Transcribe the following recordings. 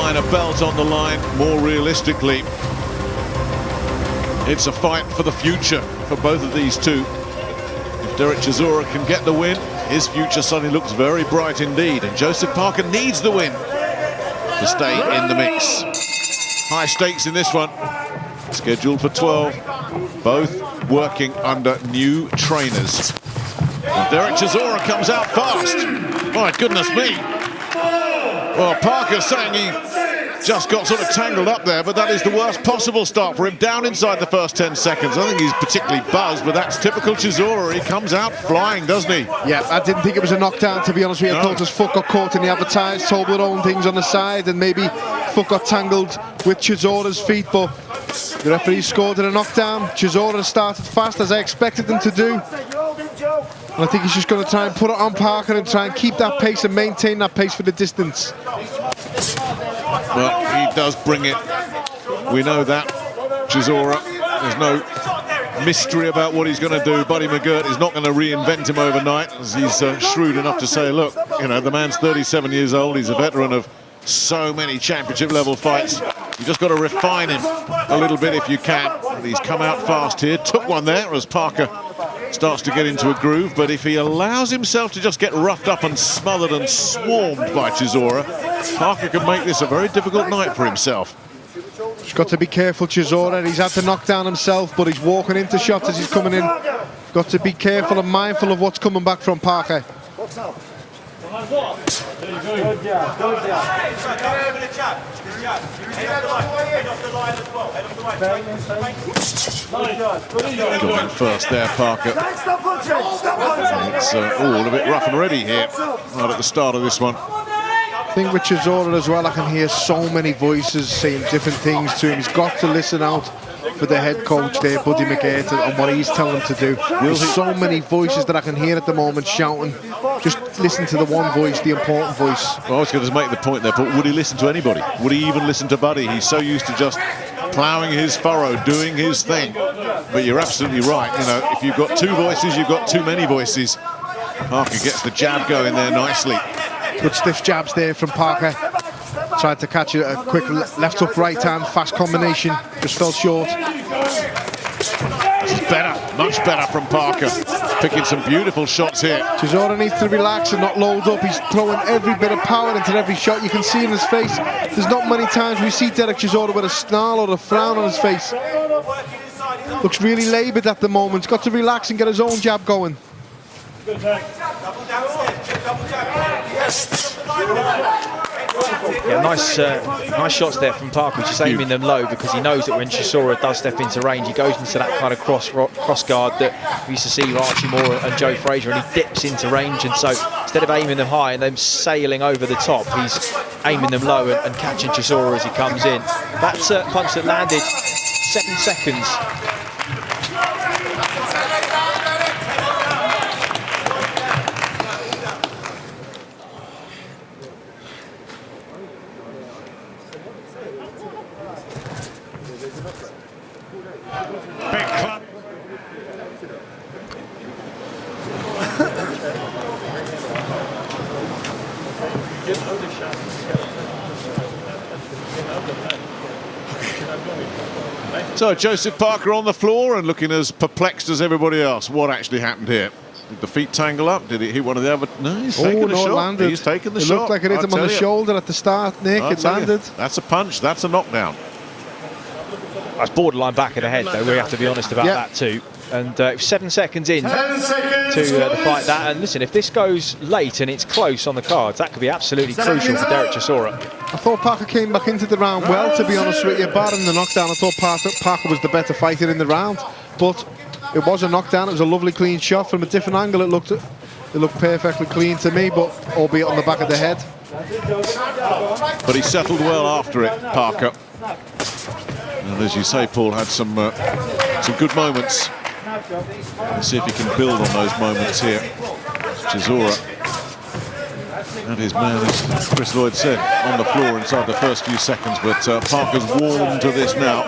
line, a belt on the line. More realistically, it's a fight for the future for both of these two. If Dereck Chisora can get the win, his future suddenly looks very bright indeed, and Joseph Parker needs the win to stay in the mix. High stakes in this one, scheduled for 12, both working under new trainers. And Dereck Chisora comes out fast. My goodness me. Well, Parker's saying he just got sort of tangled up there, but that is the worst possible start for him, down inside the first 10 seconds. I think he's particularly buzzed, but that's typical Chisora. He comes out flying, doesn't he? Yeah, I didn't think it was a knockdown, to be honest with you. I thought his foot got caught in the advertised, Toblerone things on the side, and maybe foot got tangled with Chisora's feet, but the referee scored in a knockdown. Chisora started fast, as I expected him to do. And I think he's just going to try and put it on Parker and try and keep that pace and maintain that pace for the distance. Well, he does bring it. We know that. Chisora, there's no mystery about what he's going to do. Buddy McGirt is not going to reinvent him overnight, as he's shrewd enough to say, look, you know, the man's 37 years old. He's a veteran of so many championship-level fights. You just got to refine him a little bit if you can. And he's come out fast here. Took one there as Parker starts to get into a groove, but if he allows himself to just get roughed up and smothered and swarmed by Chisora, Parker can make this a very difficult night for himself. He's got to be careful, Chisora. He's had to knock down himself, but he's walking into shots as he's coming in. Got to be careful and mindful of what's coming back from Parker. Good job, good job. Going first there, Parker. It's all a bit rough and ready here, right at the start of this one. I think with Chisora as well, I can hear so many voices saying different things to him. He's got to listen out for the head coach there, Buddy McGirt, and what he's telling him to do. There's so many voices that I can hear at the moment shouting. Just listen to the one voice, the important voice. Well, I was going to make the point there, but would he listen to anybody? Would he even listen to Buddy? He's so used to just ploughing his furrow, doing his thing. But you're absolutely right. You know, if you've got two voices, you've got too many voices. Parker gets the jab going there nicely. Good stiff jabs there from Parker. Tried to catch a quick left hook, right hand, fast combination. Just fell short. This is better, much better from Parker. Picking some beautiful shots here. Chisora needs to relax and not load up. He's throwing every bit of power into every shot. You can see in his face. There's not many times we see Dereck Chisora with a snarl or a frown on his face. Looks really laboured at the moment. He's got to relax and get his own jab going. Yeah, nice shots there from Parker, just aiming them low, because he knows that when Chisora does step into range, he goes into that kind of cross guard that we used to see Archie Moore and Joe Frazier, and he dips into range. And so instead of aiming them high and them sailing over the top, he's aiming them low and catching Chisora as he comes in. That's a punch that landed 7 seconds. Big club. So Joseph Parker on the floor and looking as perplexed as everybody else. What actually happened here? Did the feet tangle up? Did he hit one of the other? No, he's taking the shot. Landed. He's taken the shot. It looked like it hit him on the shoulder at the start, Nick. It landed. That's a punch. That's a knockdown. That's borderline back of the head, though. We have to be honest about that too. And 7 seconds in to the fight. That, and listen, if this goes late and it's close on the cards, that could be absolutely crucial for Dereck Chisora. I thought Parker came back into the round well, to be honest with you. Barring the knockdown, I thought Parker was the better fighter in the round. But it was a knockdown. It was a lovely, clean shot from a different angle. It looked perfectly clean to me, but albeit on the back of the head. But he settled well after it, Parker. And as you say, Paul had some good moments. Let's see if he can build on those moments here. Chisora and his man, as Chris Lloyd said, on the floor inside the first few seconds, but Parker's warmed to this now.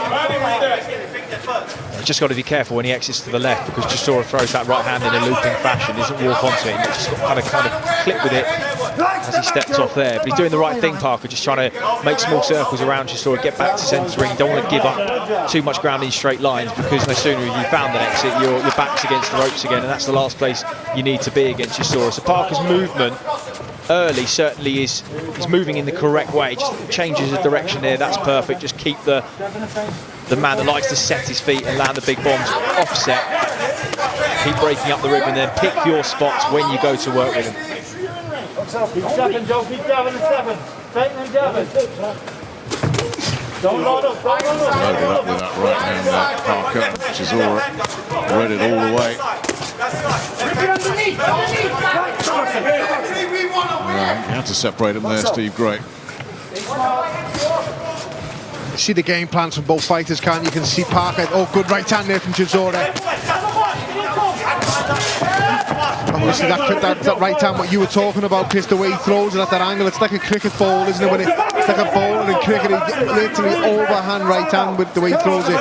He's just got to be careful when he exits to the left, because Chisora throws that right hand in a looping fashion, doesn't walk onto it, and just kind of clip with it as he stepped off there. But he's doing the right thing, Parker, just trying to make small circles around Chisora, get back to centre ring. You don't want to give up too much ground in straight lines, because no sooner have you found an exit, your back's against the ropes again, and that's the last place you need to be against Chisora. So Parker's movement early certainly is moving in the correct way, just changes the direction there, that's perfect. Just keep the man that likes to set his feet and land the big bombs offset. Keep breaking up the rib, and then pick your spots when you go to work with him. Keep stepping, Joe. Keep jabbing and stepping. Tighten and jabbing. Don't load up. Don't load up. Loaded up with that right hand there. Parker, Chisora, read it all the way. You had to separate them there, Steve. Great. You see the game plans from both fighters, can't you? You can see Parker. Oh, good right hand there from Chisora. Obviously, that right hand, what you were talking about, Chris, the way he throws it at that angle, it's like a cricket ball, isn't it? It's like a bowler in cricket, he literally overhand right hand with the way he throws it.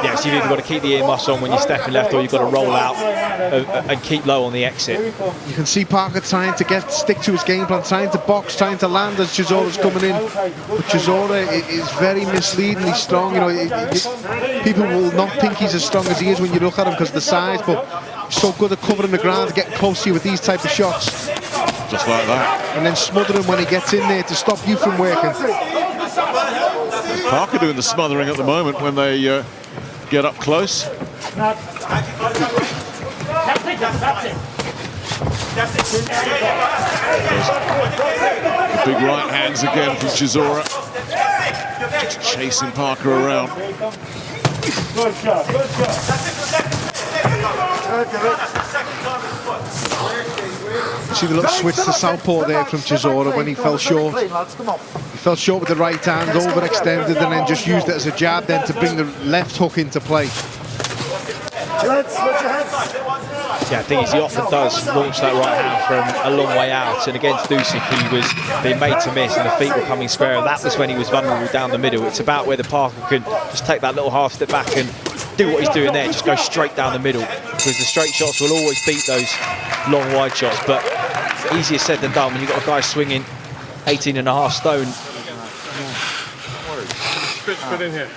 Yes, you've either got to keep the ear muscle on when you're stepping left, or you've got to roll out and keep low on the exit. You can see Parker trying to stick to his game plan, trying to box, trying to land as Chisora's coming in. But Chisora is very misleadingly strong. You know, people will not think he's as strong as he is when you look at him because of the size, but he's so good at covering the ground, getting close to you with these type of shots. Just like that. And then smothering when he gets in there to stop you from working. Parker doing the smothering at the moment when they get up close. The big right hands again from Chisora. Just chasing Parker around. Good shot. Good shot. See the little switch to southpaw there from Chisora when he fell short. He fell short with the right hand, overextended, and then just used it as a jab then to bring the left hook into play. Yeah, the thing is, he often does launch that right hand from a long way out, and against Dusick he was being made to miss and the feet were coming square, and that was when he was vulnerable down the middle. It's about whether Parker can just take that little half step back and do what he's doing there, just go straight down the middle, because the straight shots will always beat those long wide shots, but easier said than done when you've got a guy swinging 18.5 stone. Spit in here.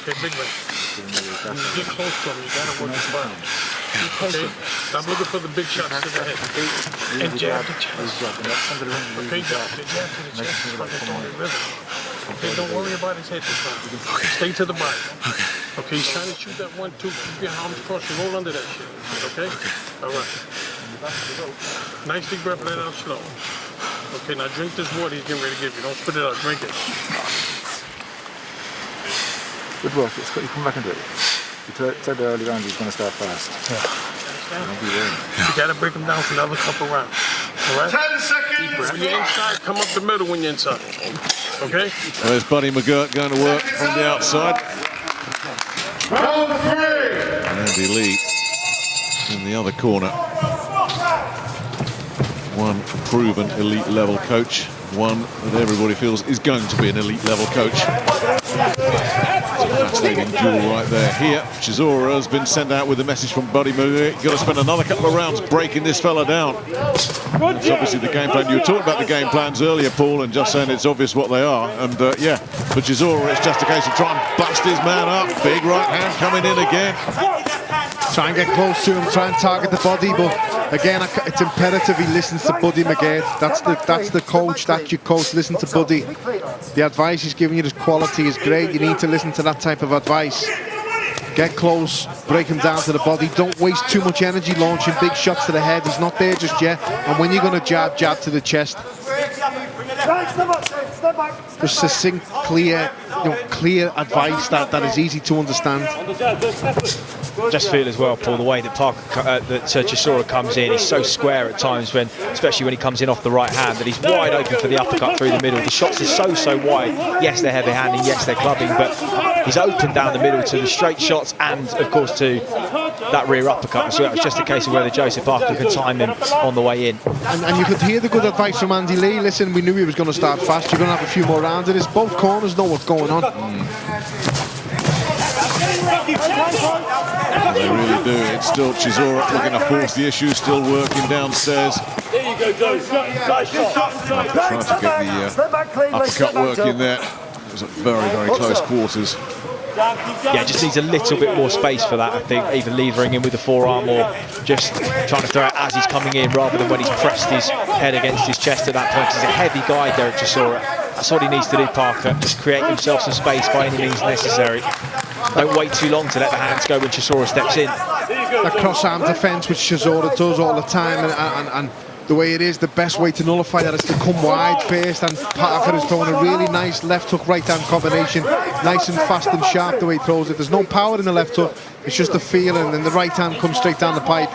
Okay, big man. When you get close to him, you gotta work the burn. Okay? Stop looking for the big shots to the head. And jab the chest. Okay, jab to the chest. Like it's on the rhythm. Okay, don't worry about his head this time. Okay. Stay to the body. Okay, he's trying to shoot that 1-2. Keep your arms crossed and roll under that shit. Okay? Alright. Nice deep breath, let it out slow. Okay, now drink this water he's getting ready to give you. Don't spit it out, drink it. Good work, it's got you come back and do it. You said earlier on he's going to start fast. Yeah. Don't be worried. You got to break him down for another couple rounds. All right? 10 seconds. When you're inside, come up the middle when you're inside. Okay? There's Buddy McGirt going to work from the outside. Round 3. Andy Lee in the other corner. One proven elite level coach. One that everybody feels is going to be an elite level coach. Fascinating duel right there. Here, Chisora has been sent out with a message from Buddy McGirt. You've got to spend another couple of rounds breaking this fella down. That's obviously the game plan. You were talking about the game plans earlier, Paul, and just saying it's obvious what they are. And yeah, for Chisora, it's just a case of trying to bust his man up. Big right hand coming in again. Try and get close to him, try and target the body, but again, it's imperative he listens to Buddy McGirt. That's the coach, that's your coach. Listen to Buddy. The advice he's giving you, this quality is great. You need to listen to that type of advice. Get close, break him down to the body. Don't waste too much energy launching big shots to the head. He's not there just yet. And when you're going to jab to the chest. Just succinct, clear advice that is easy to understand. Just feel as well, Paul, the way that Chisora comes in, he's so square at times, especially when he comes in off the right hand, that he's wide open for the uppercut through the middle. The shots are so wide. Yes, they're heavy handing, yes, they're clubbing, but he's open down the middle to the straight shots and, of course, to that rear uppercut. So it was just a case of whether Joseph Parker can time him on the way in. And you could hear the good advice from Andy Lee. Listen, we knew he was going to start fast. You're going to have a few more rounds of this. Both corners know what's going on. They really do. It's still Chisora looking to force the issue, still working downstairs. There you go, Joe. Nice shot. Trying to get the uppercut working there. It was at very, very close quarters. Yeah, just needs a little bit more space for that, I think, either levering in with the forearm or just trying to throw it as he's coming in rather than when he's pressed his head against his chest at that point. He's a heavy guy, Dereck Chisora. That's what he needs to do, Parker. Just create himself some space by any means necessary. Don't wait too long to let the hands go when Chisora steps in. That cross-arm defence, which Chisora does all the time, and the way it is, the best way to nullify that is to come wide first, and Parker is throwing a really nice left hook, right hand combination, nice and fast and sharp the way he throws it. There's no power in the left hook, it's just the feel, and then the right hand comes straight down the pipe.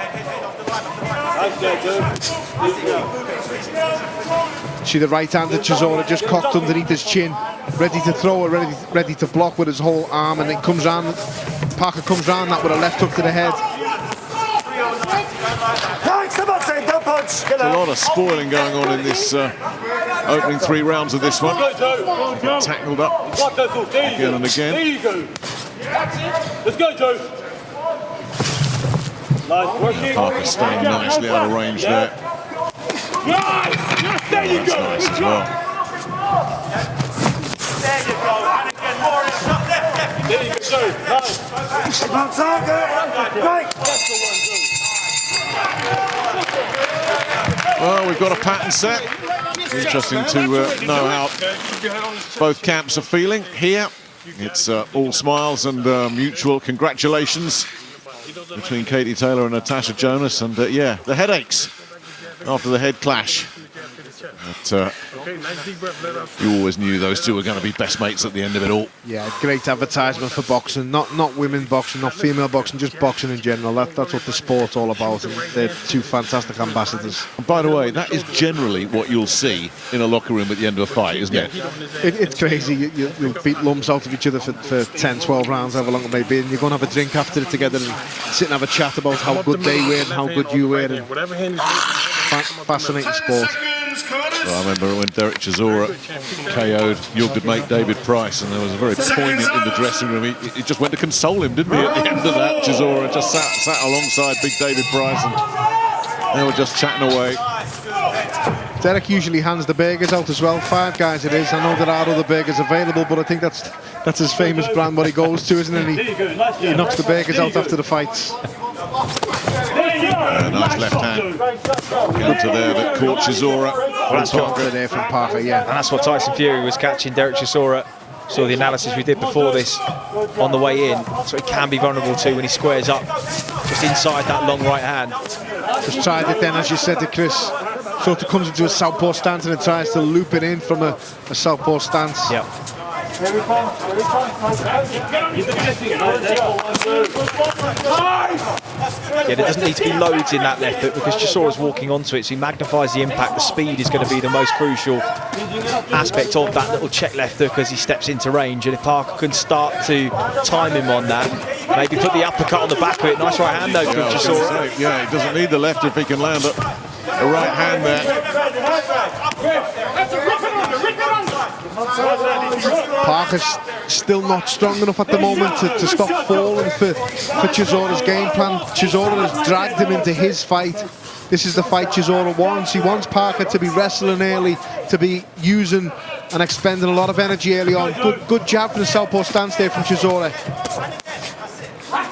See the right hand that Chisora just cocked underneath his chin, ready to throw it, ready to block with his whole arm, and it comes round, Parker comes round that with a left hook to the head. There's a lot of spoiling going on in this opening 3 rounds of this one. Tackled up again and again. There you go. Let's go, Joe. Nice working. Parker staying nicely out of range there. Nice. There you go. Nice as well. There you go. And again, more shot left. There you go, Joe. Nice. Right. That's the one, Joe. Well, we've got a pattern set. Interesting to know how both camps are feeling here. It's all smiles and mutual congratulations between Katie Taylor and Natasha Jonas, and yeah, the headaches after the head clash. But you always knew those two were going to be best mates at the end of it all. Yeah, great advertisement for boxing, not women's boxing, not female boxing, just boxing in general. That's what the sport's all about, and they're two fantastic ambassadors. And by the way, that is generally what you'll see in a locker room at the end of a fight, isn't it? It's crazy. You'll beat lumps out of each other for 10, 12 rounds, however long it may be, and you're going to have a drink after it together and sit and have a chat about how good they were and how good you were. And fascinating sport. Well, I remember when Dereck Chisora KO'd your good mate David Price, and there was a very poignant in the dressing room. He just went to console him, didn't he, at the end of that? Chisora just sat alongside big David Price, and they were just chatting away. Dereck usually hands the burgers out as well. 5 guys it is. I know there are other burgers available, but I think that's his famous brand, what he goes to, isn't it? He knocks the burgers out after the fights. Nice left hand counter there that caught Chisora. That's Parker there from Parker, yeah. And that's what Tyson Fury was catching Dereck Chisora. Saw the analysis we did before this on the way in. So he can be vulnerable to when he squares up just inside that long right hand. Just tried it then, as you said to Chris. Sort of comes into a southpaw stance and it tries to loop it in from a southpaw stance. Yep. Here he comes. Yeah, there doesn't need to be loads in that left hook because Chisora's walking onto it, so he magnifies the impact. The speed is going to be the most crucial aspect of that little check left hook as he steps into range. And if Parker can start to time him on that, maybe put the uppercut on the back of it. Nice right hand though from Chisora. Yeah, he doesn't need the left if he can land a right hand there. Parker's still not strong enough at the moment to stop falling for Chisora's game plan. Chisora has dragged him into his fight. This is the fight Chisora wants. He wants Parker to be wrestling early, to be using and expending a lot of energy early on. Good jab from the southpaw stance there from Chisora.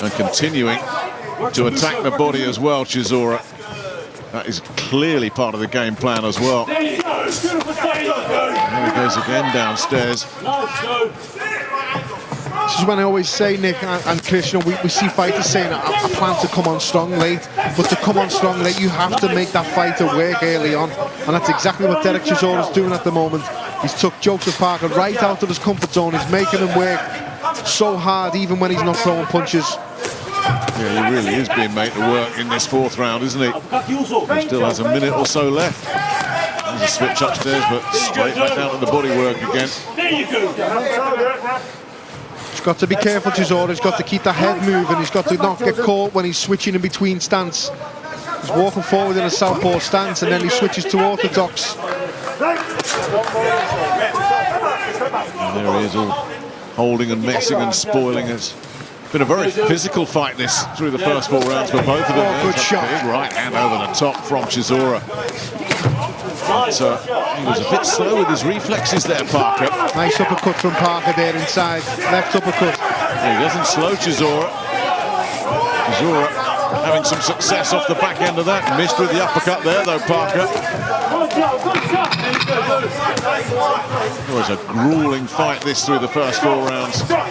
And continuing to attack the body as well, Chisora. That is clearly part of the game plan as well. There he goes again downstairs. This is when I always say, Nick and Chris, you know, we see fighters saying, I plan to come on strong late, but to come on strong late, you have to make that fighter work early on. And that's exactly what Dereck Chisora is doing at the moment. He's took Joseph Parker right out of his comfort zone. He's making him work so hard, even when he's not throwing punches. Yeah, he really is being made to work in this 4th round, isn't he? He still has a minute or so left. There's a switch upstairs, but straight back down to the body work again. He's got to be careful, Chisora. He's got to keep the head moving. He's got to not get caught when he's switching in between stance. He's walking forward in a southpaw stance, and then he switches to orthodox. And there he is, all holding and messing and spoiling as Been a very physical fight this through the first 4 rounds for both of them. Oh, good There's a shot. big right hand over the top from Chisora. But, he was a bit slow with his reflexes there, Parker. Nice uppercut from Parker there inside. Left uppercut. He doesn't slow Chisora. Chisora having some success off the back end of that. Missed with the uppercut there, though, Parker. It was a grueling fight this through the first 4 rounds. Don't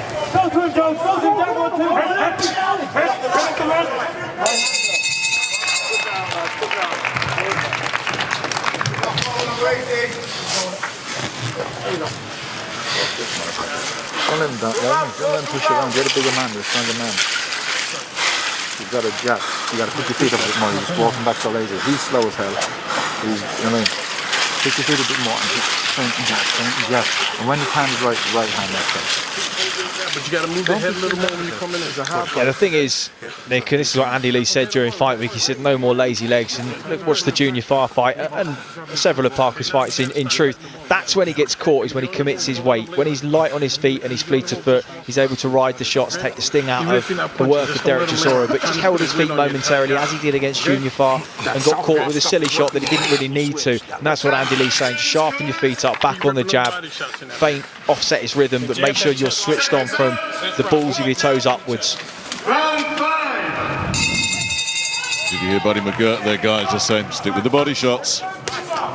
let him down. Don't let him push around. You're the bigger man, the stronger man. You've got to jab. You got to put your feet up a bit more. You're just walking back so lazy. He's slow as hell. He's, you know what I mean? Put your feet a bit more and just straight and jab. And when his hand is right hand left side. But you got to move the head a little more when you come in. It's a hard Yeah, the thing is, Nick, and this is what Andy Lee said during fight week, he said no more lazy legs, and look, watch the Junior Farr fight and several of Parker's fights in truth. That's when he gets caught, is when he commits his weight. When he's light on his feet and he's fleet of foot, he's able to ride the shots, take the sting out of the work of Dereck Chisora, but just held his feet momentarily as he did against Junior Farr and got caught with a silly shot that he didn't really need to. And that's what Andy Lee's saying, sharpen your feet up, back on the jab, feint, offset his rhythm, but make sure you're switched on from the balls of your toes upwards. Did you hear Buddy McGirt there, guys, just saying stick with the body shots?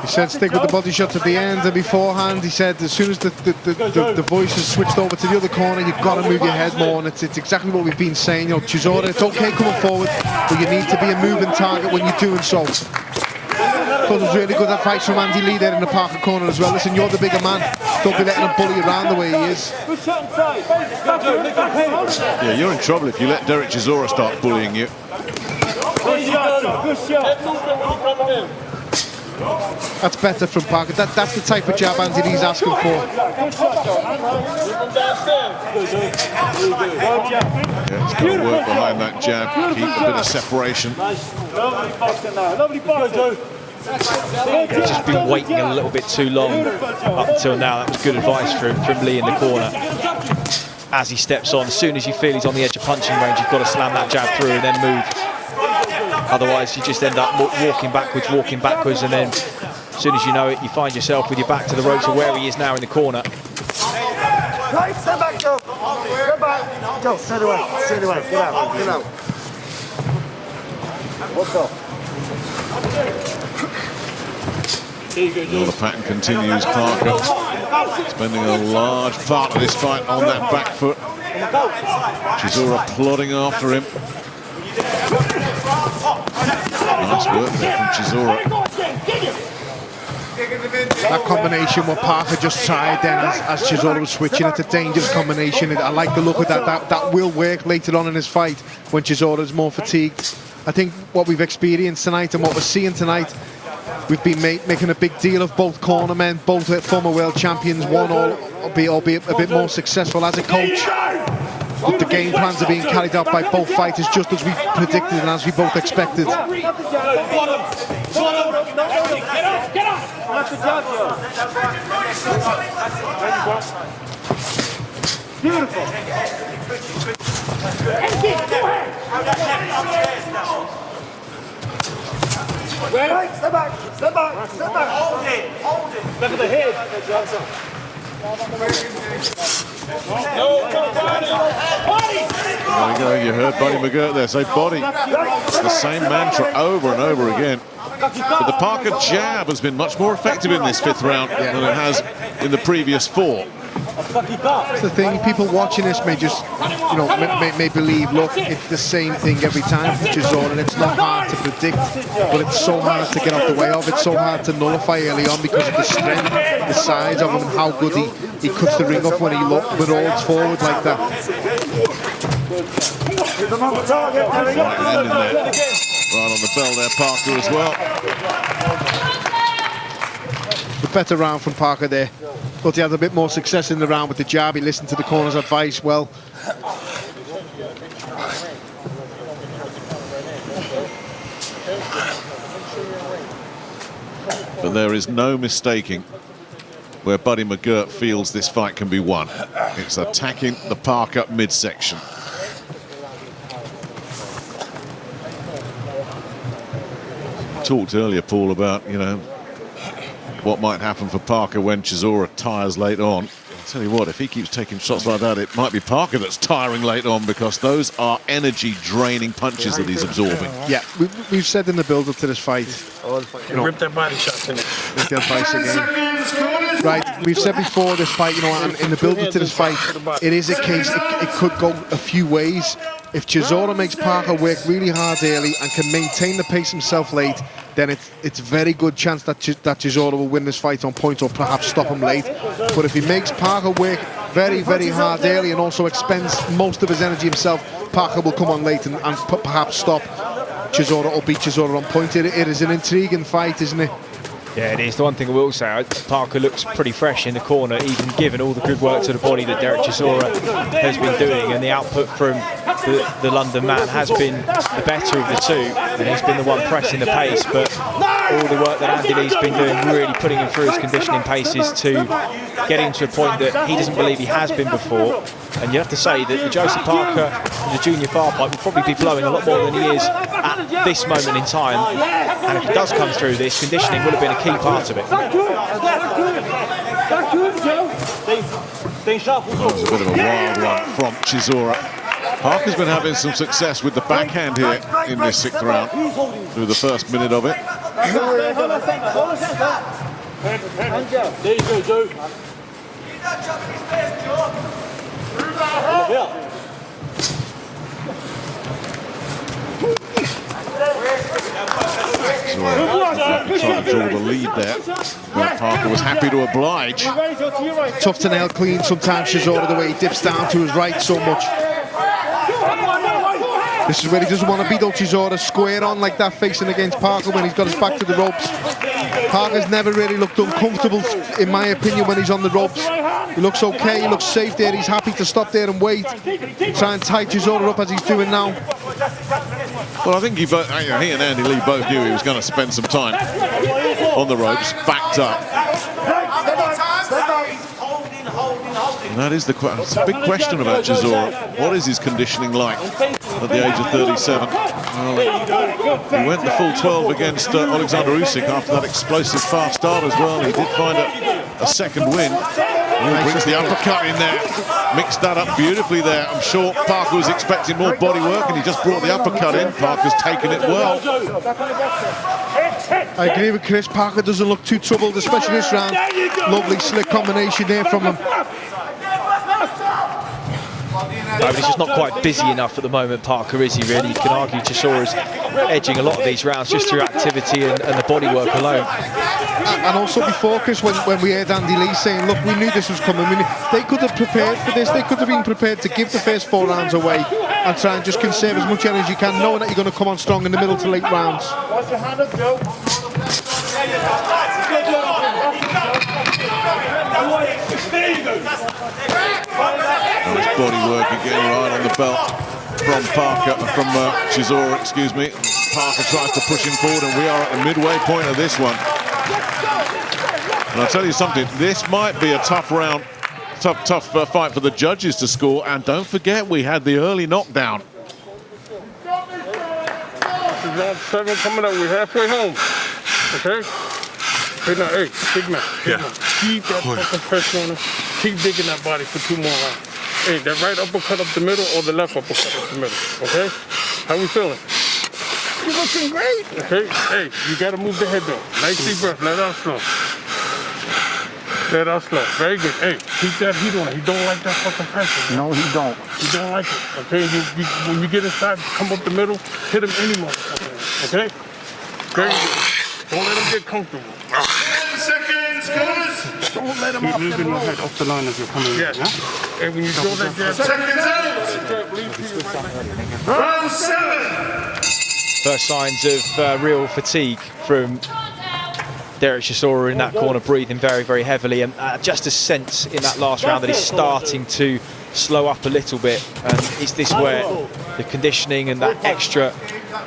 He said stick with the body shots at the end, and beforehand he said as soon as the voice is switched over to the other corner, you've got to move your head more, and it's exactly what we've been saying. You know, Chisora, it's okay coming forward, but you need to be a moving target when you're doing so. Thought it was really good advice from Andy Lee there in the Parker corner as well. Listen, you're the bigger man. Don't be letting him bully you around the way he is. Yeah, you're in trouble if you let Dereck Chisora start bullying you. That's better from Parker. That's the type of jab Andy Lee's asking for. Yeah, it's got to work behind that jab, keep a bit of separation. He's just been waiting a little bit too long up until now. That was good advice from Lee in the corner. As he steps on, as soon as you feel he's on the edge of punching range, you've got to slam that jab through and then move. Otherwise, you just end up walking backwards, and then as soon as you know it, you find yourself with your back to the ropes of where he is now in the corner. Right, stand back, Joe. Go back. Joe, straight away. Straight away. Get out. Get out. What's up? Well, the pattern continues, Parker spending a large part of this fight on that back foot. Chisora plodding after him. Nice work there from Chisora. That combination what Parker just tried then as Chisora was switching, it's a dangerous combination. I like the look of that. That will work later on in his fight when Chisora's more fatigued. I think what we've experienced tonight and what we're seeing tonight, we've been making a big deal of both cornermen, both former world champions, one albeit a bit more successful as a coach. But the game plans are being carried out by both fighters just as we predicted and as we both expected. Beautiful. Right, step back. Step back. Step back. Hold it. Hold it. Look at the head. There you go, you heard Buddy McGirt there say body. It's the same mantra over and over again. But the Parker jab has been much more effective in this 5th round than it has in the previous 4. That's the thing, people watching this may just, you know, may believe, look, it's the same thing every time for Chisora, and it's not hard to predict, but it's so hard to get out the way of. It's so hard to nullify early on because of the strength, the size of him, and how good he cuts the ring off when he rolls forward like that. Right ending there. Right on the bell there, Parker as well. The better round from Parker there. But he had a bit more success in the round with the jab. He listened to the corner's advice well. But there is no mistaking where Buddy McGirt feels this fight can be won. It's attacking the Parker midsection. talked earlier, Paul, about, you know, what might happen for Parker when Chisora tires late on. I'll tell you what, if he keeps taking shots like that, it might be Parker that's tiring late on, because those are energy-draining punches that he's absorbing. Yeah, we've said in the build-up to this fight, You know, rip that body shots in it. with the advice again. Right, we've said before this fight, you know, and in the build-up to this fight, it is a case, it could go a few ways. If Chisora makes Parker work really hard early and can maintain the pace himself late, then it's a very good chance that Chisora will win this fight on points or perhaps stop him late. But if he makes Parker work very, very hard early and also expends most of his energy himself, Parker will come on late and perhaps stop Chisora or beat Chisora on point. It is an intriguing fight, isn't it? Yeah, it is. The one thing I will say, Parker looks pretty fresh in the corner, even given all the good work to the body that Dereck Chisora has been doing, and the output from the London man has been the better of the two, and he's been the one pressing the pace. But all the work that Andy Lee's been doing, really putting him through his conditioning paces to get him to a point that he doesn't believe he has been before. And you have to say that the Joseph Parker in the junior far pipe will probably be blowing a lot more than he is at this moment in time. And if he does come through this, conditioning would have been a key part of it. It's a bit of a wild one from Chisora. Parker's been having some success with the backhand here in this sixth round through the first minute of it. There you go, Joe. Trying to draw the lead there, but Parker was happy to oblige. Tough to nail clean sometimes, Chisora, the way he dips down to his right so much. This is where he doesn't want to be though, Chisora, square on like that facing against Parker when he's got his back to the ropes. Parker's never really looked uncomfortable, in my opinion, when he's on the ropes. He looks okay, he looks safe there, he's happy to stop there and wait. Try and tie Chisora up as he's doing now. Well, I think he and Andy Lee both knew he was going to spend some time on the ropes, backed up. And that is it's a big question about Chisora. What is his conditioning like at the age of 37? Well, he went the full 12 against Alexander Usyk after that explosive fast start as well. He did find a second win. He brings the uppercut in there, mixed that up beautifully there. I'm sure Parker was expecting more body work, and he just brought the uppercut in. Parker's taken it well. I agree with Chris. Parker doesn't look too troubled, especially this round. Lovely slick combination there from him. No, but he's just not quite busy enough at the moment, Parker, is he really? You can argue Chisora's edging a lot of these rounds just through activity and the body work alone. And also before, Chris, when we heard Andy Lee saying, look, we knew this was coming, they could have prepared for this, they could have been prepared to give the first 4 rounds away and try and just conserve as much energy as you can, knowing that you're going to come on strong in the middle to late rounds. Watch your hand up, Joe. Oh, his body work again right on the belt from Chisora, excuse me. Parker tries to push him forward, and we are at the midway point of this one. And I'll tell you something, this might be a tough round, tough fight for the judges to score. And don't forget, we had the early knockdown. Round 7 coming up. We're halfway home. Okay? Hey, now, hey, big man. Keep that fucking pressure on him. Keep digging that body for 2 more rounds. Hey, that right uppercut up the middle or the left uppercut up the middle. Okay? How we feeling? You're looking great. Okay? Hey, you gotta move the head though. Nice deep breath. Let out slow. Let out slow. Very good. Hey, keep that heat on. He don't like that fucking pressure. No, he don't. He don't like it. Okay? When you get inside, come up the middle, hit him any motherfucker. Okay? Very good. Don't let him get comfortable. 10 seconds, guys. Don't let him off the line. Off the line as you're coming in. Yes. Huh? And when you throw that jab, Seconds out. Round 7. First signs of real fatigue from Dereck Chisora in that corner, breathing very, very heavily, and just a sense in that last round that he's starting to slow up a little bit. And is this where the conditioning and that extra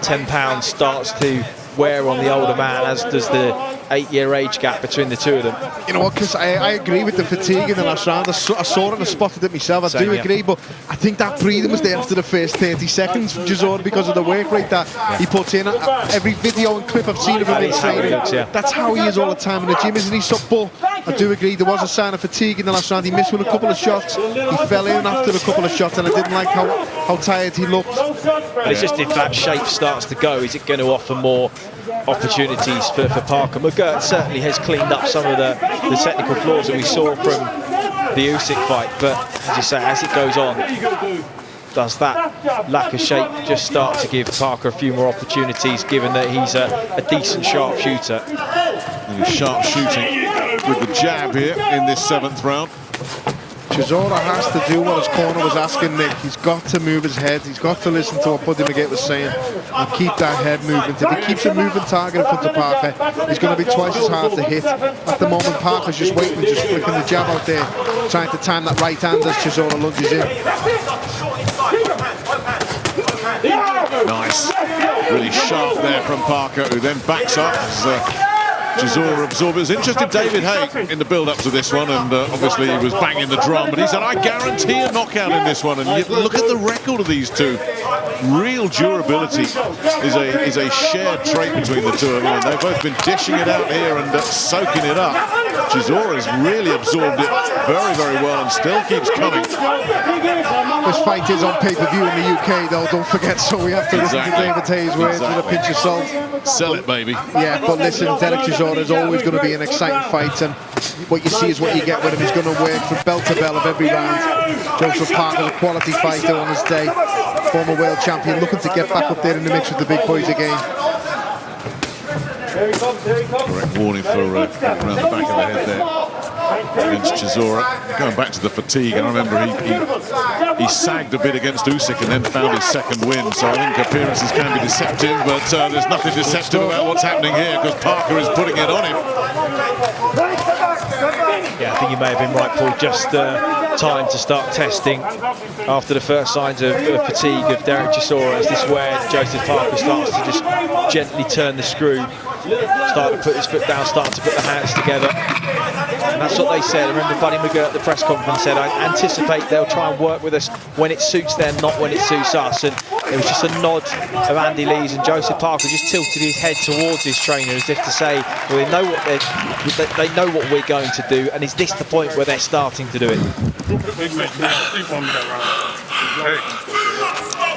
10 pounds starts to wear on the older man, as does the 8-year age gap between the two of them. You know what, Chris, I agree with the fatigue in the last round. I saw it and I spotted it myself. I do agree, but I think that breathing was there after the first 30 seconds from Chisora because of the work rate that he puts in. Every video and clip I've seen of him in training, that's how he is all the time in the gym, isn't he? So, but I do agree, there was a sign of fatigue in the last round. He missed with a couple of shots. He fell in after a couple of shots, and I didn't like how tired he looked. But it's just if that shape starts to go, is it going to offer more opportunities for Parker? McGirt certainly has cleaned up some of the technical flaws that we saw from the Usyk fight, but as you say, as it goes on, does that lack of shape just start to give Parker a few more opportunities, given that he's a decent sharpshooter? He's sharp shooting with the jab here in this 7th round. Chisora has to do what his corner was asking, Nick. He's got to move his head. He's got to listen to what Buddy McGirt was saying and keep that head movement. If he keeps a moving target in front of Parker, he's going to be twice as hard to hit. At the moment, Parker's just waiting, just flicking the jab out there, trying to time that right hand as Chisora lunges in. Nice. Really sharp there from Parker, who then backs up as Chisora absorbed. It was interesting, David Haye in the build-up to this one, and obviously he was banging the drum, but he said, I guarantee a knockout in this one. And you look at the record of these two. Real durability is a shared trait between the two of them. They've both been dishing it out here and soaking it up. Chisora's really absorbed it very, very well and still keeps coming. This fight is on pay-per-view in the UK, though, don't forget, so we have to listen to David Haye's words with a pinch of salt. Sell it, baby. Yeah, but listen, Dereck Chisora is always going to be an exciting fight, and what you see is what you get with him. He's going to work from bell to bell of every round. Joseph Parker, a quality fighter on his day, former world champion, looking to get back up there in the mix with the big boys again. Correct warning for around the back of the head there against Chisora. Going back to the fatigue, I remember he sagged a bit against Usyk and then found his 2nd win, so I think appearances can be deceptive, but there's nothing deceptive about what's happening here because Parker is putting it on him. Yeah, I think you may have been right, Paul. Just time to start testing after the first signs of fatigue of Dereck Chisora. Is this where Joseph Parker starts to just gently turn the screw, start to put his foot down, start to put the hands together? And that's what they said. I remember Buddy McGirt at the press conference said, I anticipate they'll try and work with us when it suits them, not when it suits us. And it was just a nod of Andy Lee's, and Joseph Parker just tilted his head towards his trainer as if to say, well, they know what we're going to do, and is this the point where they're starting to do it? Big man, you sleep on me that round. Hey,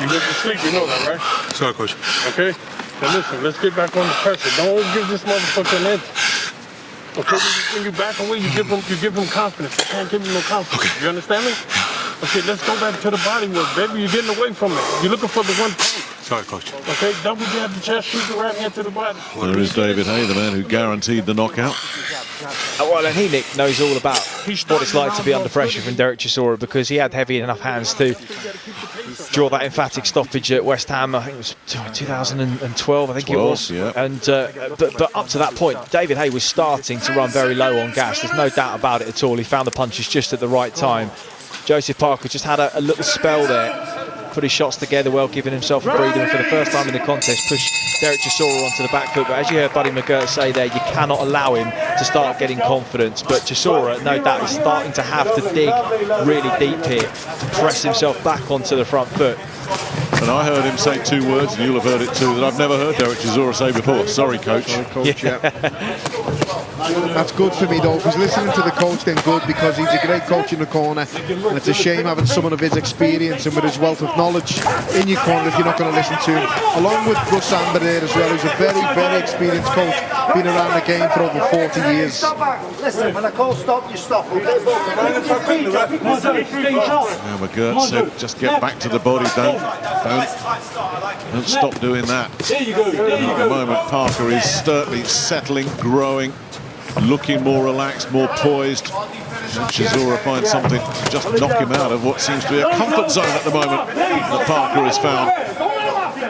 you went to sleep, you know that, right? Sorry, Coach. Okay? Now listen, let's get back on the pressure. Don't give this motherfucker an edge. Okay, when you back away, you give him confidence. You can't give him no confidence. Okay. You understand me? Okay, let's go back to the body work, baby. You're getting away from it. You're looking for the one punch. Sorry, Coach. Okay, double jab the chest, shoot the right hand to the body. There is David Haye, the man who guaranteed the knockout. Well, and he, Nick, knows all about what it's like to be under pressure from Dereck Chisora, because he had heavy enough hands to draw that emphatic stoppage at West Ham. I think it was 2012, I think it was. Yeah. And but up to that point, David Haye was starting to run very low on gas. There's no doubt about it at all. He found the punches just at the right time. Joseph Parker just had a little spell there, put his shots together well, giving himself a breather, and for the first time in the contest pushed Dereck Chisora onto the back foot. But as you heard Buddy McGirt say there, you cannot allow him to start getting confidence. But Chisora, no doubt, is starting to have to dig really deep here to press himself back onto the front foot. And I heard him say 2 words, and you'll have heard it too, that I've never heard Dereck Chisora say before. Sorry, Coach. Sorry, Coach, yeah. That's good for me, though. If he's listening to the coach, then good, because he's a great coach in the corner. And it's a shame having someone of his experience and with his wealth of knowledge in your corner if you're not going to listen to him. Along with Russ Amber there as well, who's a very, very experienced coach, been around the game for over 40 years. Stop back. Listen, when I call stop, you stop. Okay? Yeah, McGirt said, just get back to the body, don't stop doing that. At the moment, Parker is certainly settling, growing, looking more relaxed, more poised. And Chisora finds something to just knock him out of what seems to be a comfort zone at the moment that Parker has found.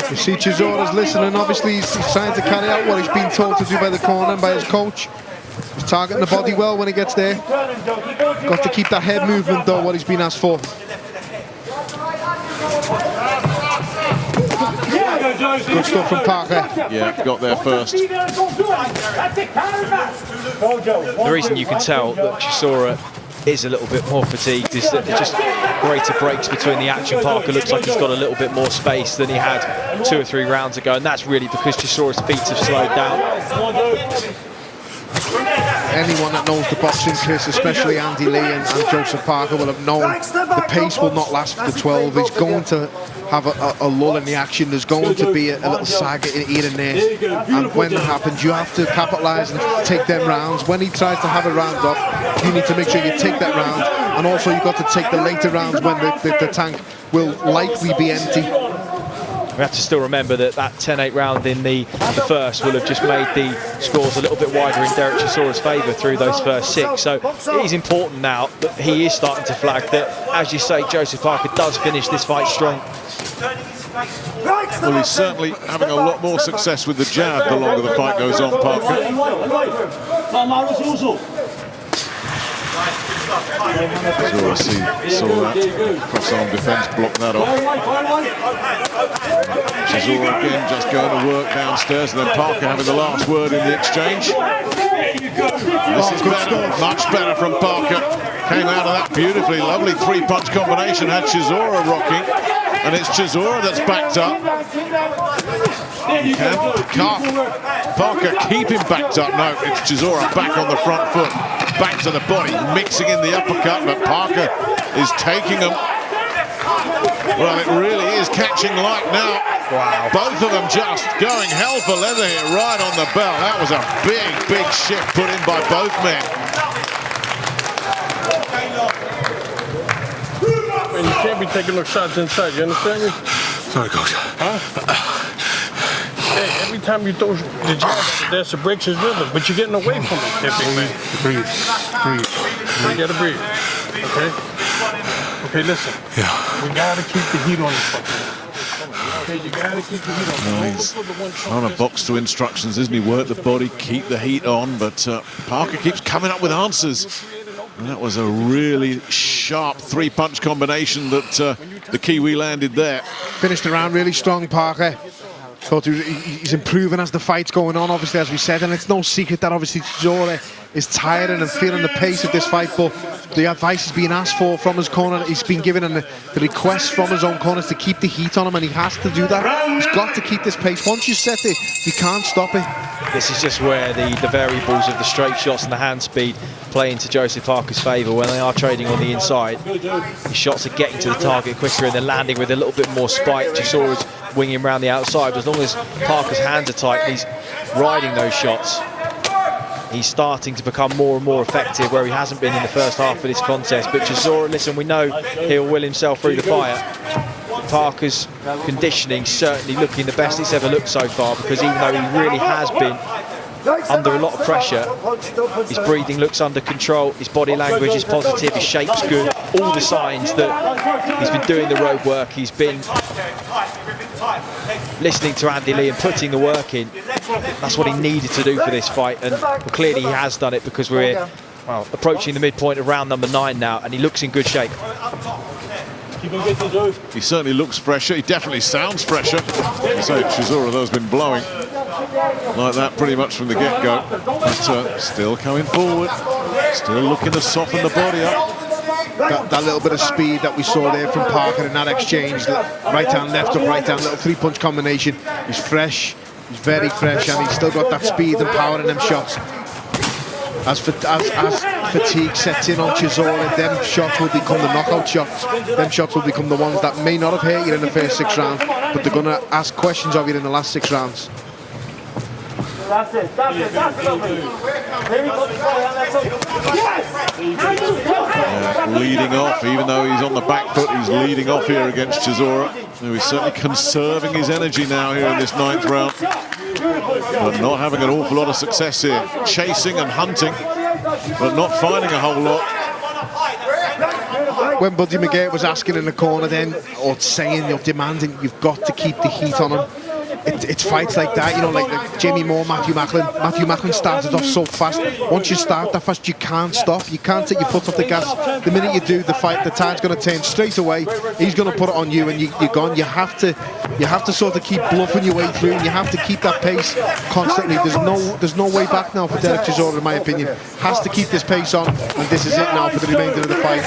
You see Chisora's listening. Obviously, he's trying to carry out what he's been told to do by the corner and by his coach. He's targeting the body well when he gets there. Got to keep that head movement, though, what he's been asked for. Good stuff from Parker. Yeah, got there first. The reason you can tell that Chisora is a little bit more fatigued is that there's just greater breaks between the action. Parker looks like he's got a little bit more space than he had 2 or 3 rounds ago, and that's really because Chisora's feet have slowed down. Anyone that knows the boxing, Chris, especially Andy Lee and Joseph Parker, will have known the pace will not last for the 12. He's going to have a lull in the action. There's going to be a little sag here and there. And when that happens, you have to capitalise and take them rounds. When he tries to have a round off, you need to make sure you take that round. And also you've got to take the later rounds when the tank will likely be empty. We have to still remember that 10-8 round in the first will have just made the scores a little bit wider in Dereck Chisora's favour through those first 6. So it is important now that he is starting to flag that, as you say, Joseph Parker does finish this fight strong. Well, he's certainly having a lot more success with the jab the longer the fight goes on, Parker. Chisora saw that. Cross-arm defence, blocked that off. Chisora again just going to work downstairs, and then Parker having the last word in the exchange. This is better, much better from Parker. Came out of that beautifully, lovely 3-punch combination, had Chisora rocking, and it's Chisora that's backed up. Can't Parker keep him backed up? No, it's Chisora back on the front foot, back to the body, mixing in the uppercut, but Parker is taking him. Well, it really is catching light now. Wow. Both of them just going hell for leather here, right on the bell. That was a big, big shift put in by both men. And you can't be taking no shots inside, you understand me? Sorry, coach. Huh? Hey, every time you throw the jab, that's what breaks his rhythm, but you're getting away from it, big man. Breathe. You gotta breathe, okay? Okay, listen. Yeah. We gotta keep the heat on this fucking. Okay, you gotta keep the heat on. He's trying to box to instructions, isn't he? Work the body, keep the heat on, but Parker keeps coming up with answers. And that was a really sharp 3-punch combination that the Kiwi landed there. Finished the round really strong, Parker. Thought he's improving as the fight's going on, obviously, as we said, and it's no secret that obviously Chisora is tiring and feeling the pace of this fight, but the advice he's being asked for from his corner, he's been given the request from his own corners to keep the heat on him, and he has to do that. He's got to keep this pace. Once you set it, you can't stop it. This is just where the variables of the straight shots and the hand speed play into Joseph Parker's favour. When they are trading on the inside, his shots are getting to the target quicker and they're landing with a little bit more spike. Chisora's winging around the outside, but as long as Parker's hands are tight and he's riding those shots, he's starting to become more and more effective, where he hasn't been in the first half of this contest. But Chisora, listen, we know he'll will himself through the fire. Parker's conditioning certainly looking the best it's ever looked so far, because even though he really has been under a lot of pressure, his breathing looks under control, his body language is positive, his shape's good, all the signs that he's been doing the road work, he's been listening to Andy Lee and putting the work in. That's what he needed to do for this fight, and well, clearly he has done it, because we're approaching the midpoint of round number 9 now, and he looks in good shape. He certainly looks fresher. He definitely sounds fresher. So Chisora, though, has been blowing like that pretty much from the get-go. But still coming forward. Still looking to soften the body up. That little bit of speed that we saw there from Parker in that exchange. Right hand, left up, right hand, little 3-punch combination. He's fresh. He's very fresh, and he's still got that speed and power in them shots. As fatigue sets in on Chisora, them shots will become the knockout shots. Them shots will become the ones that may not have hurt you in the first 6 rounds, but they're going to ask questions of you in the last 6 rounds. That's it. Leading off, even though he's on the back foot, he's leading off here against Chisora. He's certainly conserving his energy now here in this 9th round. But not having an awful lot of success here. Chasing and hunting, but not finding a whole lot. When Buddy McGirt was asking in the corner then, or saying, you're demanding, you've got to keep the heat on him. it's fights like that, you know, like Jamie Moore, Matthew Macklin. Matthew Macklin started off so fast. Once you start that fast, you can't stop. You can't take your foot off the gas. The minute you do, the tide's going to turn straight away. He's going to put it on you, and you're gone. You have to sort of keep bluffing your way through, and you have to keep that pace constantly. There's no way back now for Dereck Chisora, in my opinion. Has to keep this pace on, and this is it now for the remainder of the fight.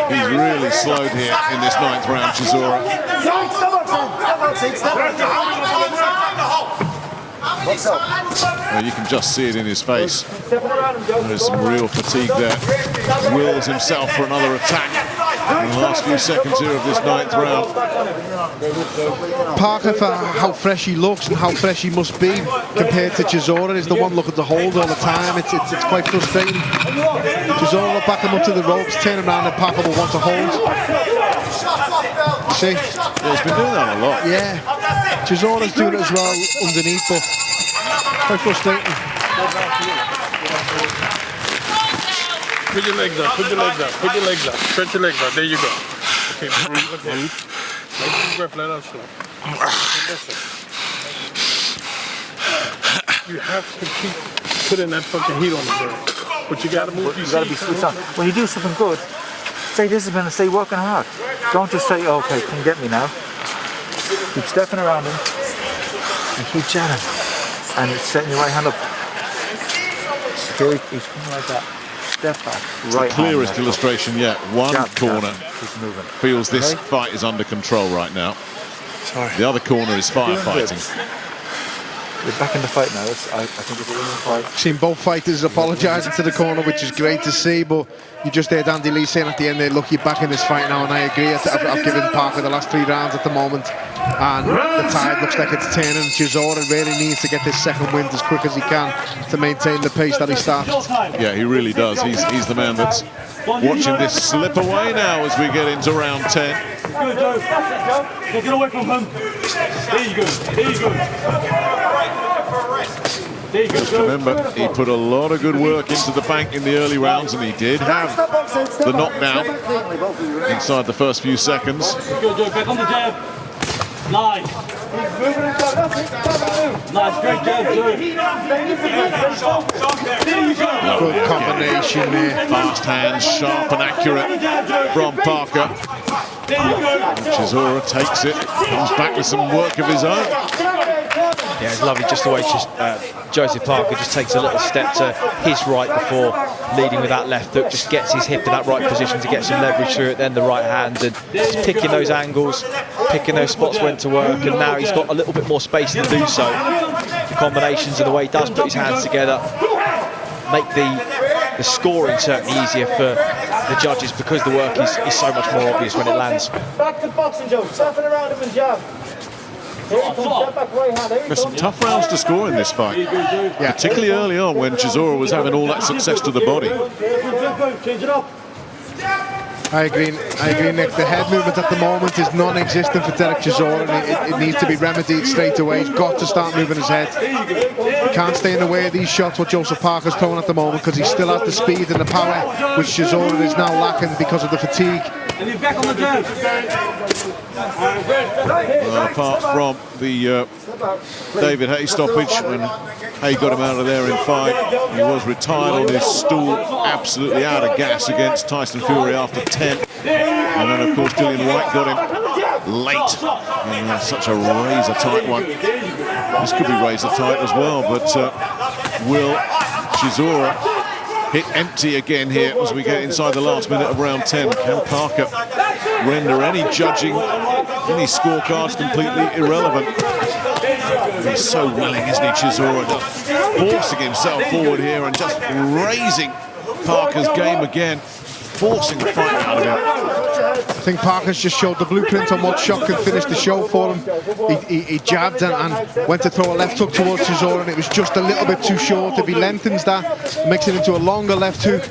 He's really slowed here in this 9th round, Chisora. Well, you can just see it in his face. There's some real fatigue there. He wills himself for another attack in the last few seconds here of this 9th round. Parker, for how fresh he looks and how fresh he must be compared to Chisora, is the one looking to hold all the time. It's quite frustrating. Chisora will back him up to the ropes, turn around, and Parker will want to hold. See? Yeah, he's been doing that a lot. Yeah. Chisora's doing it as well underneath, but quite frustrating. Put your legs up, put your legs up, put your legs up. Stretch your legs out. There you go. Okay, breathe. Okay. Take a breath, let out slow. Listen. You have to keep putting that fucking heat on the girl. But you gotta move. You gotta be switched on. When you do something good, stay disciplined and stay working hard. Don't just say, oh, okay, come get me now. Keep stepping around him and keep chatting. And it's setting your right hand up. He's coming like that. Step back. It's the clearest illustration yet. One corner moving. feels this fight is under control right now. Sorry. The other corner is firefighting. We're back in the fight now. I think it's a winning fight. Seen both fighters apologising to the corner, which is great to see, but you just heard Andy Lee saying at the end there, look, you're back in this fight now, and I agree. I've given Parker the last 3 rounds at the moment, and the tide looks like it's turning. Chisora really needs to get this second win as quick as he can to maintain the pace that he started. Yeah, he really does. He's the man that's watching this slip away now as we get into round 10. Good, Joe. Get away from him. There you go. There you go. Just remember, he put a lot of good work into the bank in the early rounds, and he did have the knockdown inside the first few seconds. Good, Joe. Back on the jab. Nice. Nice, great jab, Joe. Good combination there. Fast hands, sharp and accurate from Parker. Chisora takes it, comes back with some work of his own. Yeah, it's lovely just the way Joseph Parker just takes a little step to his right before leading with that left hook, just gets his hip in that right position to get some leverage through it, then the right hand, and just picking those angles, picking those spots when to work, and now he's got a little bit more space to do so. The combinations and the way he does put his hands together make the scoring certainly easier for the judges, because the work is so much more obvious when it lands. Back to boxing, Joe. Tapping around him and jab. There's some tough rounds to score in this fight, particularly early on when Chisora was having all that success to the body. I agree, Nick. The head movement at the moment is non-existent for Dereck Chisora, and it needs to be remedied straight away. He's got to start moving his head. He can't stay in the way of these shots what Joseph Parker's throwing at the moment, because he still has the speed and the power, which Chisora is now lacking because of the fatigue. Apart from the David Hay stoppage, when Hay got him out of there in 5, he was retired on his stool, absolutely out of gas against Tyson Fury after 10. And then, of course, Dillian White got him late in such a razor-tight one. This could be razor-tight as well, but will Chisora hit empty again here as we get inside the last minute of round 10? Can Parker render any judging, any scorecards completely irrelevant? He's so willing, isn't he, Chisora, forcing himself forward here and just raising Parker's game again, forcing the fight out of him. I think Parker's just showed the blueprint on what shot can finish the show for him. He jabbed and went to throw a left hook towards Chisora, and it was just a little bit too short. If he lengthens that, makes it into a longer left hook.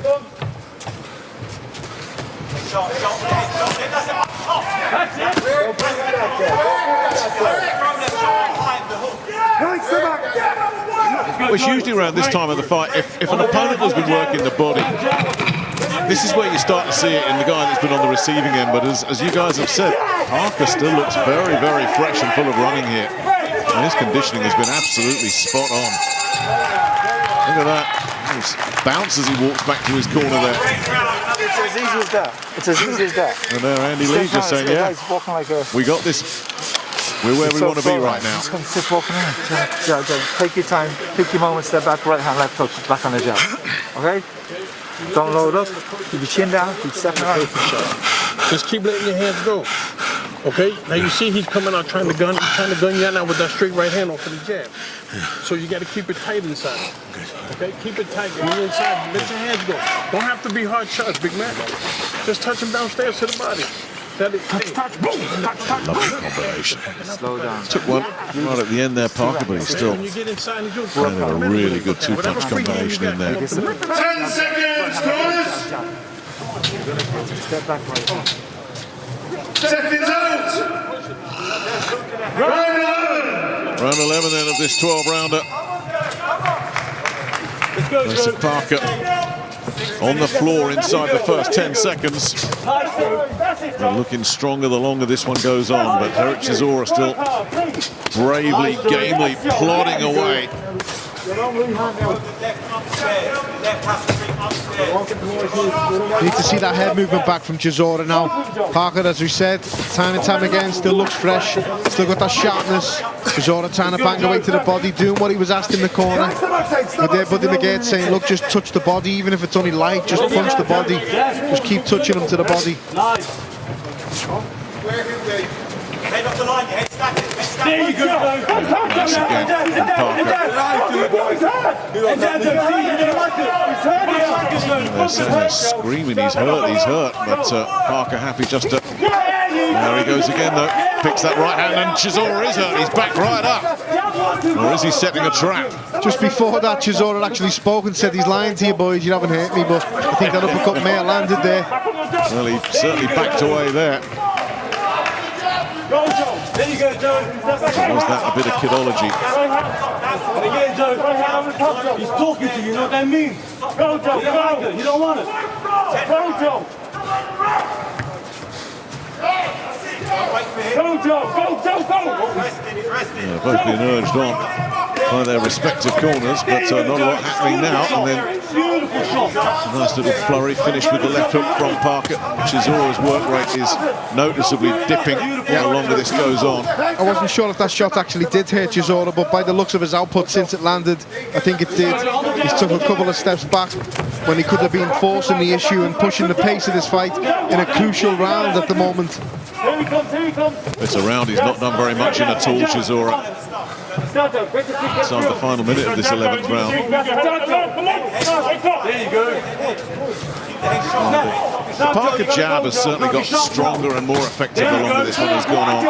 It's usually around this time of the fight, if an opponent has been working the body, this is where you start to see it in the guy that's been on the receiving end. But as you guys have said, Parker still looks very, very fresh and full of running here. And his conditioning has been absolutely spot on. Look at that. He bounces as he walks back to his corner there. It's as easy as that. It's as easy as that. And there Andy Lee's just saying, yeah, walking like a, we got this. We're where we want to be right now. Just come sit walking in. Yeah, take your time, pick your moment, step back, right hand, left touch, back on the jab. Okay? Don't load up, keep your chin down, keep stepping out. Just keep letting your hands go. Okay? Now you see he's coming out trying to gun you out now with that straight right hand off of the jab. So you got to keep it tight inside. Okay? Keep it tight. When you're inside, let your hands go. Don't have to be hard shots, big man. Just touch him downstairs to the body. Touch, boom, touch, Lovely combination. Slow down. Took one right at the end there, Parker, but he's still had a really good two-punch combination in there. 10 seconds, corners. Step back right hand. Seconds out. Round 11. Round 11 then of this 12-rounder. Joseph Parker on the floor inside the first 10 seconds. They're looking stronger the longer this one goes on, but Dereck Chisora still bravely, gamely plodding away. Need to see that head movement back from Chisora now. Parker, as we said, time and time again, still looks fresh, still got that sharpness. Chisora trying to bang away to the body, doing what he was asked in the corner. But there, Buddy McGate saying, look, just touch the body, even if it's only light, just punch the body. Just keep touching him to the body. Head up the line, your head stacked. There you go. Nice again from Parker. They're saying they're screaming, he's hurt, but Parker happy just to... There he goes again though, picks that right hand and Chisora is hurt, he's back right up. Or is he setting a trap? Just before that, Chisora actually spoke and said, he's lying to you boys, you haven't hurt me, but I think that uppercut may have landed there. Well, he certainly backed away there. Go, Joe. There you go, Joe. Was that a bit of kidology? And again, Joe. He's talking to you, you know what that means? Go, Joe. Go. You don't want it. Go, Joe. Go, Joe. Go, Joe. Go. Yeah, both being urged on by their respective corners, but not a lot happening now. And then a nice little flurry finish with the left hook from Parker. Chisora's work rate is noticeably dipping the longer this goes on. I wasn't sure if that shot actually did hurt Chisora, but by the looks of his output since it landed, I think it did. He's took a couple of steps back when he could have been forcing the issue and pushing the pace of this fight in a crucial round at the moment. It's a round he's not done very much in at all, Chisora. It's on the final minute of this 11th round. There you go. The Parker jab has certainly got stronger and more effective the longer this one has gone on.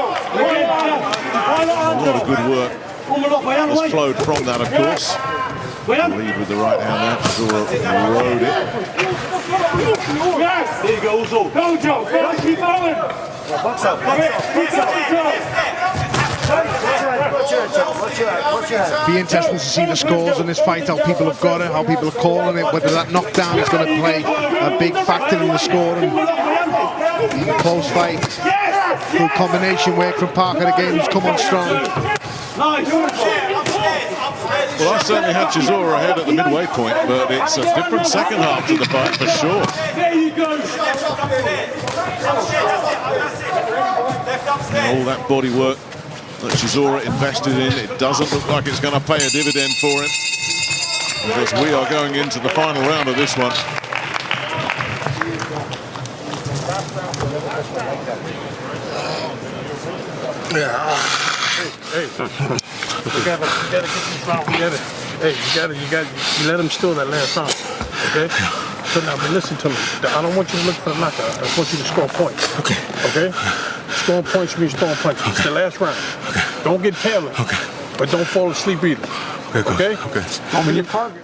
A lot of good work has flowed from that, of course. Lead with the right hand there, Chisora rode it. There you go, Uzo. Go, Joe. Go, keep going. Box up. Be interesting to see the scores in this fight, how people have got it, how people are calling it, whether that knockdown is going to play a big factor in the scoring. Close fight. Good combination work from Parker again, who's come on strong. Well, I certainly had Chisora ahead at the midway point, but it's a different second half to the fight for sure. There you go. And all that body work that Chisora invested in, it doesn't look like it's going to pay a dividend for him, because we are going into the final round of this one. Hey, you gotta get this round together. Hey, you let him steal that last round, okay? So now, but listen to me. I don't want you to look for the knockout. I just want you to score points. Okay. Okay? Scoring points means scoring punches. It's the last round. Okay. Don't get careless. Okay. But don't fall asleep either. Okay? Okay. When you target.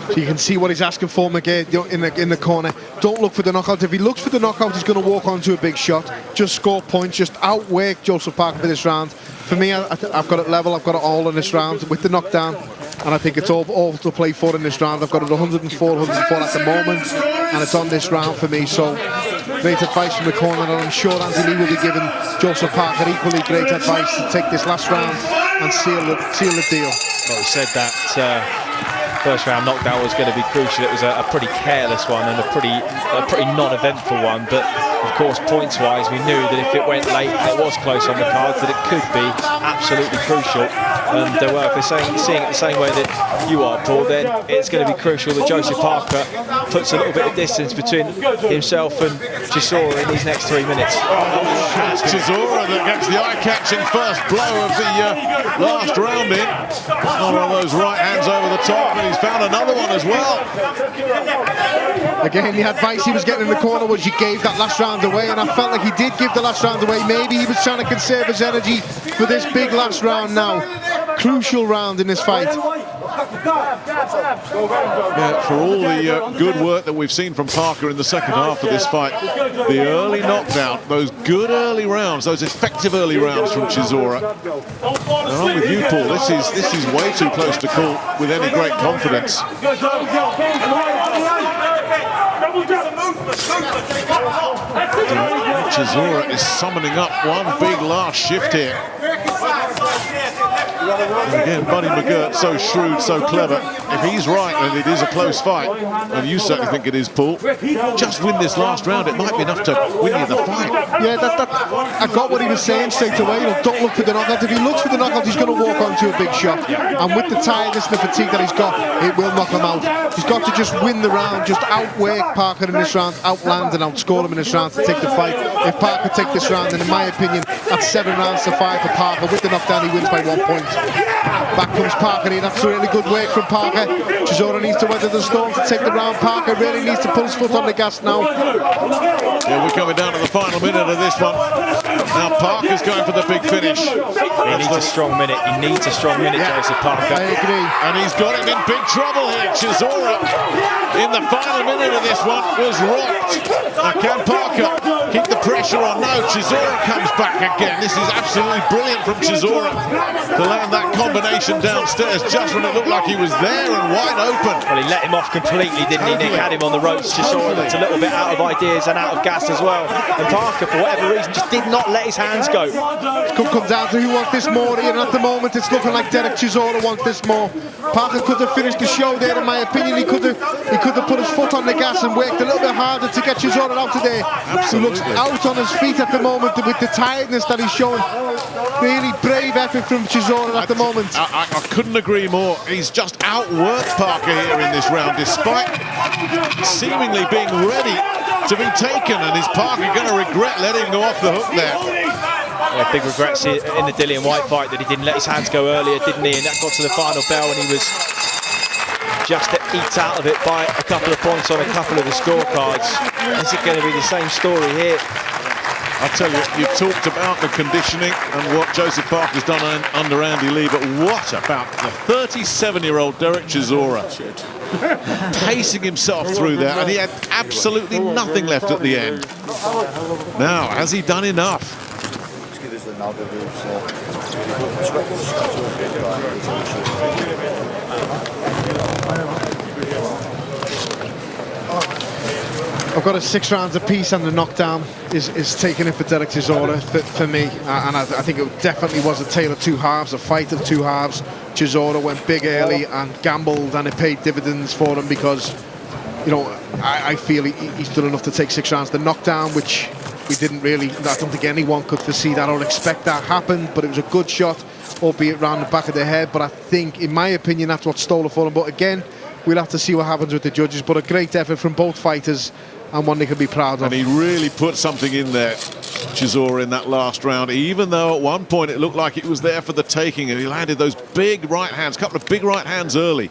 So you can see what he's asking for, McGee, in the corner. Don't look for the knockout. If he looks for the knockout, he's going to walk onto a big shot. Just score points. Just outwork Joseph Parker for this round. For me, I've got it level. I've got it all in this round with the knockdown. And I think it's all to play for in this round. I've got it 104 at the moment. And it's on this round for me. So Great advice from the corner, and I'm sure Andy Lee will be giving Joseph Parker equally great advice to take this last round and seal the deal. Well, we said that first round knockdown was going to be crucial. It was a pretty careless one and a pretty non-eventful one, but of course points-wise we knew that if it went late and it was close on the cards that it could be absolutely crucial. And well, if they're seeing it the same way that you are, Paul, then it's going to be crucial that Joseph Parker puts a little bit of distance between himself and Chisora in these next 3 minutes. It's Chisora that gets the eye-catching first blow of the last round in. One of those right hands over the top, and he's found another one as well. Again, the advice he was getting in the corner was you gave that last round away, and I felt like he did give the last round away. Maybe he was trying to conserve his energy for this big last round now. Crucial round in this fight. Yeah, for all the good work that we've seen from Parker in the second half of this fight, the early knockdown, those good early rounds, those effective early rounds from Chisora. And I'm with you, Paul. This is way too close to call with any great confidence. Chisora is summoning up one big last shift here. And again, Buddy McGirt, so shrewd, so clever. If he's right and it is a close fight, and you certainly think it is, Paul, just win this last round. It might be enough to win you the fight. Yeah, I got what he was saying straight away. You know, don't look for the knockout. If he looks for the knockout, he's going to walk onto a big shot. And with the tiredness and the fatigue that he's got, it will knock him out. He's got to just win the round, just outwork Parker in this round, outland and outscore him in this round to take the fight. If Parker take this round, then in my opinion, that's 7 rounds to 5 for Parker. With the knockdown, he wins by 1 point. Back comes Parker here. That's really good work from Parker. Chisora needs to weather the storm to take the round. Parker really needs to put his foot on the gas now. Yeah, we're coming down to the final minute of this one. Now Parker's going for the big finish. He needs a strong minute. He needs a strong minute, Joseph Parker. I agree. And he's got him in big trouble here. Chisora, in the final minute of this one, was rocked. Now can Parker keep the pressure on? No, Chisora comes back again. This is absolutely brilliant from Chisora to land that combination downstairs just when it looked like he was there and wide open. Well, he let him off completely, didn't he? Nick had him on the ropes. Chisora looked a little bit out of ideas and out of gas as well. And Parker, for whatever reason, just did not let his hands go. It could come down to who wants this more here, and at the moment it's looking like Dereck Chisora wants this more. Parker could have finished the show there, in my opinion. He could have put his foot on the gas and worked a little bit harder to get Chisora out today. He looks out on his feet at the moment with the tiredness that he's showing. Really brave effort from Chisora at the moment. I couldn't agree more. He's just outworked Parker here in this round, despite seemingly being ready to be taken. And is Parker going to regret letting him go off the hook there? Yeah, big regrets in the Dillian White fight that he didn't let his hands go earlier, didn't he? And that got to the final bell and he was just eked out of it by a couple of points on a couple of the scorecards. Is it going to be the same story here? I'll tell you, you've talked about the conditioning and what Joseph Parker's done under Andy Lee, but what about the 37-year-old Dereck Chisora pacing himself through there, and he had absolutely nothing left at the end. Now, has he done enough? I've got a 6 rounds apiece, and the knockdown is taking it for Dereck Chisora for me. And I think it definitely was a tale of 2 halves, a fight of 2 halves. Chisora went big early and gambled, and it paid dividends for him because, you know, I feel he's done enough to take 6 rounds. The knockdown, which we didn't really, I don't think anyone could foresee that or expect that happened, but it was a good shot, albeit round the back of the head. But I think, in my opinion, that's what stole it for him. But again, we'll have to see what happens with the judges. But a great effort from both fighters, and one they can be proud of. And he really put something in there, Chisora, in that last round, even though at one point it looked like it was there for the taking, and he landed those big right hands, a couple of big right hands early.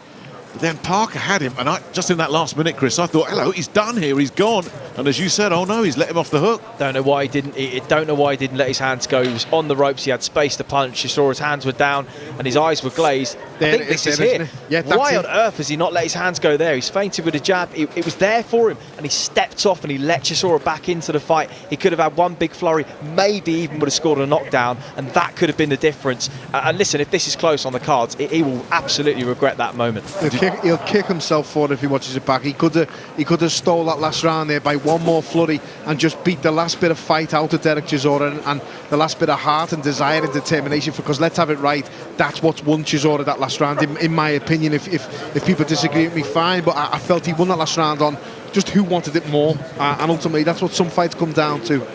But then Parker had him, and just in that last minute, Chris, I thought, hello, he's done here, he's gone. And as you said, oh no, he's let him off the hook. Don't know why he didn't let his hands go. He was on the ropes, he had space to punch. You saw his hands were down and his eyes were glazed. I think this is it. Yeah, why on earth has he not let his hands go there? He's feinted with a jab. It was there for him, and he stepped off and he let Chisora back into the fight. He could have had one big flurry, maybe even would have scored a knockdown, and that could have been the difference. And listen, if this is close on the cards, he will absolutely regret that moment. If he'll kick himself for it if he watches it back. He could have stole that last round there by one more flurry and just beat the last bit of fight out of Dereck Chisora and the last bit of heart and desire and determination. Because let's have it right, that's what's won Chisora that last round, in my opinion. If people disagree with me, fine. But I felt he won that last round on just who wanted it more, and ultimately that's what some fights come down to.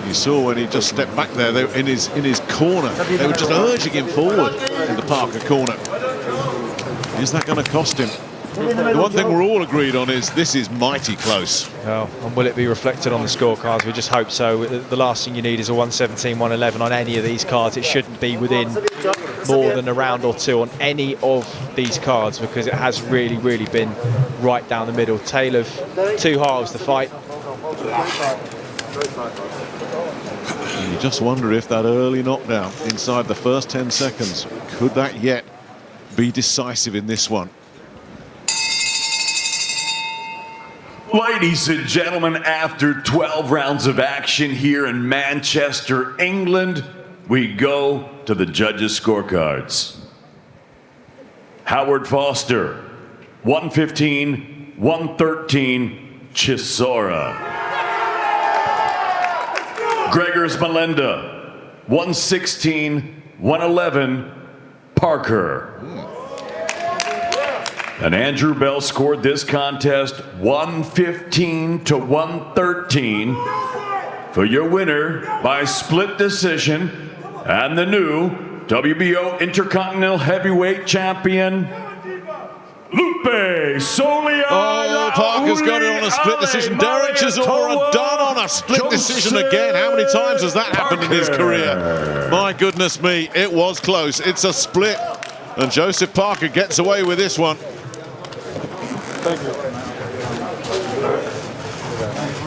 You saw when he just stepped back there, they were in his corner. They were just urging him forward in the Parker corner. Is that going to cost him? The one thing we're all agreed on is this is mighty close. Well, and will it be reflected on the scorecards? We just hope so. The last thing you need is a 117, 111 on any of these cards. It shouldn't be within more than a round or two on any of these cards, because it has really, really been right down the middle. Tale of two halves, the fight. And you just wonder if that early knockdown inside the first 10 seconds, could that yet be decisive in this one? Ladies and gentlemen, after 12 rounds of action here in Manchester, England, we go to the judges' scorecards. Howard Foster, 115, 113, Chisora. Gregors Melinda, 116, 111, Parker. And Andrew Bell scored this contest 115 to 113 for your winner by split decision and the new WBO Intercontinental Heavyweight Champion, Lupe Solia. Oh, Parker's got it on a split decision. Dereck Chisora done on a split decision again. How many times has that happened in his career? My goodness me, it was close. It's a split, and Joseph Parker gets away with this one. Thank you.